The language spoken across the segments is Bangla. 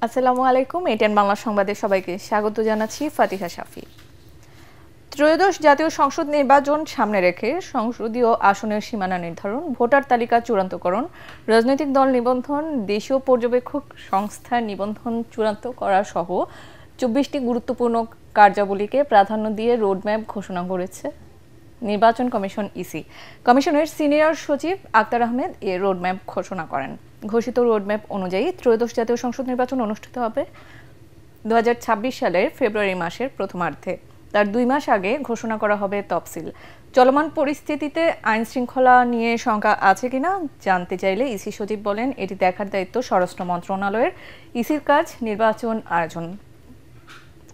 আসসালামু আলাইকুম। এটিএন বাংলা সংবাদে সবাইকে স্বাগত জানাচ্ছি ফাতিহা শাফি। ত্রয়োদশ জাতীয় সংসদ নির্বাচন সামনে রেখে সংসদীয় আসনের সীমানা নির্ধারণ, ভোটার তালিকা চূড়ান্তকরণ, রাজনৈতিক দল নিবন্ধন, দেশীয় পর্যবেক্ষক সংস্থার নিবন্ধন চূড়ান্ত করা সহ ২৪টি গুরুত্বপূর্ণ কার্যাবলীকে প্রাধান্য দিয়ে রোডম্যাপ ঘোষণা করেছে নির্বাচন কমিশন ইসি। কমিশনের সিনিয়র সচিব আক্তার আহমেদ এ রোডম্যাপ ঘোষণা করেন। ঘোষিত রোডম্যাপ অনুযায়ী ত্রয়োদশ জাতীয় সংসদ নির্বাচন অনুষ্ঠিত হবে ২০২৬ সালের ফেব্রুয়ারি মাসের প্রথমার্ধে। তার ২ মাস আগে ঘোষণা করা হবে তফসিল। চলমান পরিস্থিতিতে আইন শৃঙ্খলা নিয়ে শঙ্কা আছে কিনা জানতে চাইলে ইসি সচিব বলেন, এটি দেখার দায়িত্ব স্বরাষ্ট্র মন্ত্রণালয়ের। ইসির কাজ নির্বাচন আয়োজন।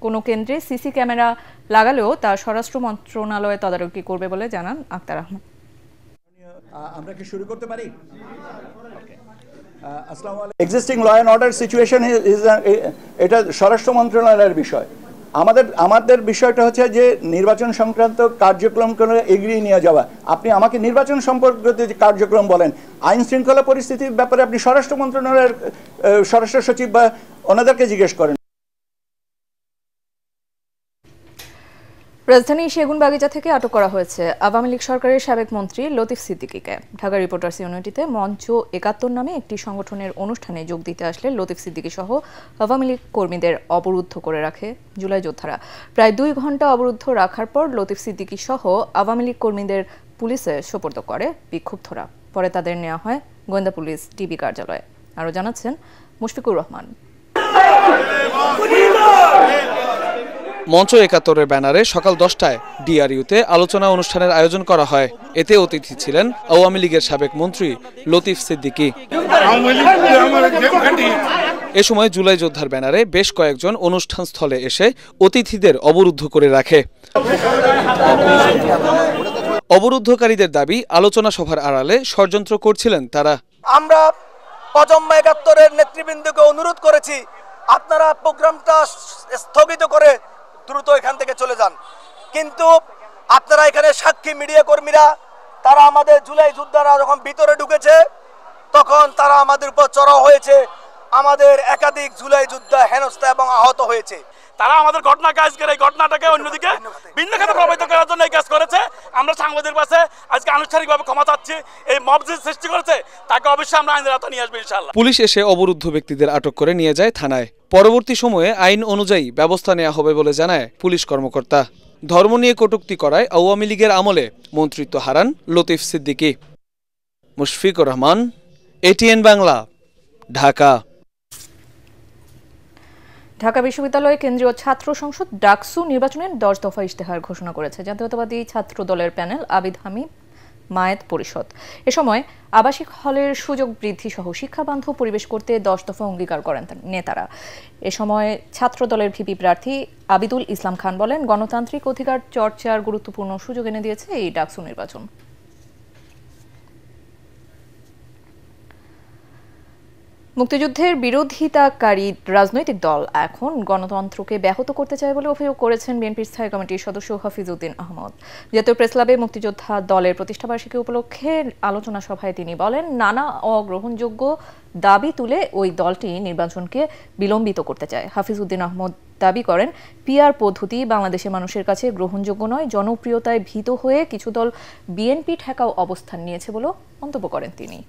কোনো কেন্দ্রে সিসি ক্যামেরা লাগালেও তা স্বরাষ্ট্র মন্ত্রণালয় তদারকি করবে বলে জানান আক্তার আহমেদ। আমরা কি শুরু করতে পারি? Existing law and order situation এটা স্বরাষ্ট্র মন্ত্রণালয়ের বিষয়। আমাদের বিষয়টা হচ্ছে যে নির্বাচন সংক্রান্ত কার্যক্রমগুলো এগিয়ে নিয়ে যাওয়া। আপনি আমাকে নির্বাচন সম্পর্কিত যে কার্যক্রম বলেন, আইন শৃঙ্খলা পরিস্থিতির ব্যাপারে আপনি স্বরাষ্ট্র মন্ত্রণালয়ের স্বরাষ্ট্র সচিব বা ওনাদেরকে জিজ্ঞেস করেন। রাজধানী সেগুনবাগিচা থেকে আটক করা হয়েছে আওয়ামী লীগ সরকারের সাবেক মন্ত্রী লতিফ সিদ্দিকীকে। ঢাকা রিপোর্টার্স ইউনিটিতে মঞ্চ ৭১ নামে একটি সংগঠনের অনুষ্ঠানে যোগ দিতে আসলে লতিফ সিদ্দিকী সহ আওয়ামী লীগ কর্মীদের অবরুদ্ধ করে রাখে জুলাই যোদ্ধারা। প্রায় ২ ঘণ্টা অবরুদ্ধ রাখার পর লতিফ সিদ্দিকী সহ আওয়ামী লীগ কর্মীদের পুলিশে সোপর্দ করে বিক্ষুব্ধরা। পরে তাদের নেওয়া হয় গোয়েন্দা পুলিশ ডিবি কার্যালয়ে। আরও জানাচ্ছেন মুশফিকুর রহমান। মঞ্চ ৭১-এর ব্যানারে সকাল ১০টায় ডিআরইউতে আলোচনা অনুষ্ঠানের আয়োজন করা হয়। এতে অতিথি ছিলেন আওয়ামী লীগের সাবেক মন্ত্রী লতিফ সিদ্দিকী। এ সময় জুলাই যোদ্ধার ব্যানারে বেশ কয়েকজন অনুষ্ঠান স্থলে এসে অতিথিদের অবরুদ্ধ করে রাখে। অবরুদ্ধকারীদের দাবি, আলোচনা সভার আড়ালে ষড়যন্ত্র করছিলেন তারা। আমরা প্রজন্ম ৭১-এর নেতৃবৃন্দকে অনুরোধ করেছি, আপনারা প্রোগ্রামটা স্থগিত করে দ্রুত এখান থেকে চলে যান। কিন্তু আপনারা এখানে সাক্ষী মিডিয়া কর্মীরা, তারা আমাদের জুলাই যোদ্ধারা যখন ভিতরে ঢুকেছে তখন তারা আমাদের উপর চড়াও হয়েছে। আমাদের একাধিক জুলাই যোদ্ধা হেনস্থা এবং আহত হয়েছে। তারা আমাদের ঘটনা কাজ করে এই ঘটনাটাকে অন্যদিকে ভিন্ন খাতে প্রভাবিত করার জন্য এই কাজ করেছে। আমরা সাংবাদিকদের কাছে আজকে আনুষ্ঠানিকভাবে ক্ষমা চাচ্ছি। এই মব যে সৃষ্টি করেছে তাকে অবশ্যই আমরা আইনের আওতায় নিয়ে আসবো ইনশাআল্লাহ। পুলিশ এসে অবরুদ্ধ ব্যক্তিদের আটক করে নিয়ে যায় থানায়। পরবর্তী সময়ে আইন অনুযায়ী ব্যবস্থা নেওয়া হবে বলে জানায় পুলিশ কর্মকর্তা। ধর্ম নিয়ে কটূক্তি করায় আওয়ামী লীগের আমলে মন্ত্রিত্ব হারান লতিফ সিদ্দিকী। মুশফিকুর রহমান, এটিএন বাংলা, ঢাকা। ঢাকা বিশ্ববিদ্যালয়ে কেন্দ্রীয় ছাত্র সংসদ ডাকসু নির্বাচনের ১০ দফা ইশতেহার ঘোষণা করেছে জাতীয়তাবাদী ছাত্র দলের প্যানেল আবিদ হামিদ মায়েত পরিষদ। এ সময় আবাসিক হলের সুযোগ বৃদ্ধি সহ শিক্ষাবান্ধব পরিবেশ করতে ১০ দফা অঙ্গীকার করেন নেতারা। এ সময় ছাত্র দলের ভিপি প্রার্থী আবিদুল ইসলাম খান বলেন, গণতান্ত্রিক অধিকার চর্চার গুরুত্বপূর্ণ সুযোগ এনে দিয়েছে এই ডাকসু নির্বাচন। মুক্তিযুদ্ধের বিরোধিতাকারী রাজনৈতিক দল এখন গণতন্ত্রকে ব্যাহত করতে চায় বলে অভিযোগ করেছেন বিএনপির স্থায়ী কমিটির সদস্য হাফিজউদ্দিন আহমদ। জাতীয় প্রেসক্লাবে মুক্তিযোদ্ধা দলের প্রতিষ্ঠাবার্ষিকী উপলক্ষে আলোচনা সভায় তিনি বলেন, নানা অগ্রহণযোগ্য দাবি তুলে ওই দলটি নির্বাচনকে বিলম্বিত করতে চায়। হাফিজউদ্দিন আহমদ দাবি করেন, পিআর পদ্ধতি বাংলাদেশের মানুষের কাছে গ্রহণযোগ্য নয়। জনপ্রিয়তায় ভীত হয়ে কিছু দল বিএনপি ঠেকাও অবস্থান নিয়েছে বলে মন্তব্য করেন তিনি।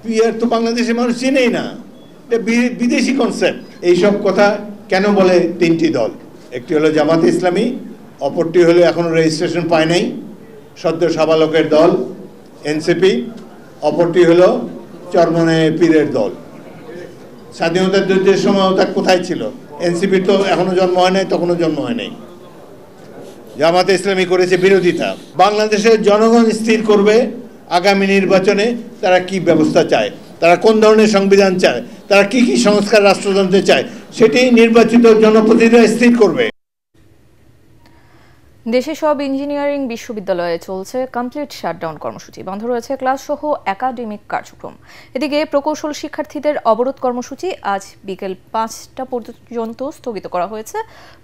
পিআর তো বাংলাদেশের মানুষ চেনেই না, বিদেশি কনসেপ্ট। এইসব কথা কেন বলে তিনটি দল? একটি হলো জামাতে ইসলামী, অপরটি হলো এখনো রেজিস্ট্রেশন পায় নাই সদ্য সাবালকের দল এনসিপি, অপরটি হলো চরমনায় পীরের দল। স্বাধীনতার যুদ্ধের সময় তা কোথায় ছিল? এনসিপির তো এখনো জন্ম হয় নাই, তখনও জন্ম হয় নাই। জামাতে ইসলামী করেছে বিরোধিতা। বাংলাদেশের জনগণ স্থির করবে আগামী নির্বাচনে তারা কি ব্যবস্থা চায়, তারা কোন ধরনের সংবিধান চায়, তারা কি কি সংস্কার রাষ্ট্রযন্ত্রে চায়, সেটি নির্বাচিত জনপ্রতিনিধিরা স্থির করবে। দেশে সব ইঞ্জিনিয়ারিং বিশ্ববিদ্যালয়ে চলছে কমপ্লিট শাটডাউন কর্মসূচি। বন্ধ রয়েছে ক্লাস সহ একাডেমিক কার্যক্রম। এদিকে প্রকৌশল শিক্ষার্থীদের অবরোধ কর্মসূচি আজ বিকেল 5টা পর্যন্ত স্থগিত করা হয়েছে।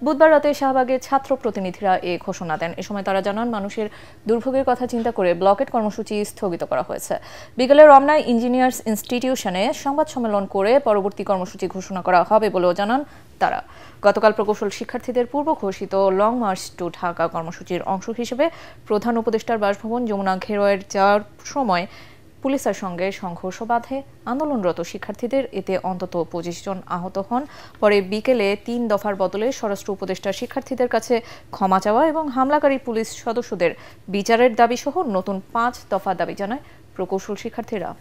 বুধবার রাতে শাহবাগে ছাত্র প্রতিনিধিরা এ ঘোষণা দেন। এ সময় তারা জানান, মানুষের দুর্ভোগের কথা চিন্তা করে ব্লকেট কর্মসূচি স্থগিত করা হয়েছে। বিকেলে রমনায় ইঞ্জিনিয়ার্স ইনস্টিটিউশনে সংবাদ সম্মেলন করে পরবর্তী কর্মসূচি ঘোষণা করা হবে বলেও জানান তারা। গতকাল প্রকৌশল শিক্ষার্থীদের পূর্ব ঘোষিত লং মার্চ টু ঢাকা কর্মসূচির অংশ হিসেবে প্রধান উপদেষ্টার বাসভবন যমুনা ঘেরোয়ের যাওয়ার সময় পুলিশের সঙ্গে সংঘর্ষ বাধে আন্দোলনরত শিক্ষার্থীদের। এতে অন্তত 25 জন আহত হন। পরে বিকেলে 3 দফার বদলে স্বরাষ্ট্র উপদেষ্টা শিক্ষার্থীদের কাছে ক্ষমা চাওয়া এবং হামলাকারী পুলিশ সদস্যদের বিচারের দাবি সহ নতুন 5 দফা দাবি জানায় প্রকৌশল শিক্ষার্থীরা।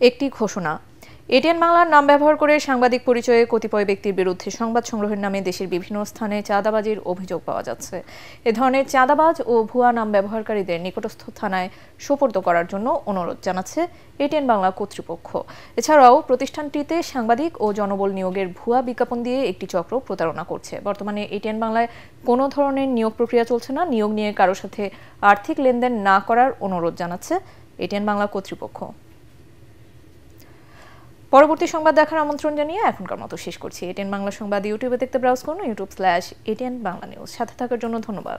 একটি ঘোষণা। এটিএন বাংলার নাম ব্যবহার করে সাংবাদিক পরিচয়ে কতিপয় ব্যক্তির বিরুদ্ধে সংবাদ সংগ্রহের নামে দেশের বিভিন্ন স্থানে চাঁদাবাজির অভিযোগ পাওয়া যাচ্ছে। এ ধরনের চাঁদাবাজ ও ভুয়া নাম ব্যবহারকারীদের নিকটস্থ থানায় সোপর্দ করার জন্য অনুরোধ জানাচ্ছে এটিএন বাংলা কর্তৃপক্ষ। এছাড়াও প্রতিষ্ঠানটিতে সাংবাদিক ও জনবল নিয়োগের ভুয়া বিজ্ঞাপন দিয়ে একটি চক্র প্রতারণা করছে। বর্তমানে এটিএন বাংলায় কোনো ধরনের নিয়োগ প্রক্রিয়া চলছে না। নিয়োগ নিয়ে কারোর সাথে আর্থিক লেনদেন না করার অনুরোধ জানাচ্ছে এটিএন বাংলা কর্তৃপক্ষ। পরবর্তী সংবাদ দেখার আমন্ত্রণ জানিয়ে এখনকার মতো শেষ করছি। এটিএন বাংলা সংবাদ ইউটিউবে দেখতে ব্রাউজ করুন, youtube/ATN Bangla News। সাথে থাকার জন্য ধন্যবাদ।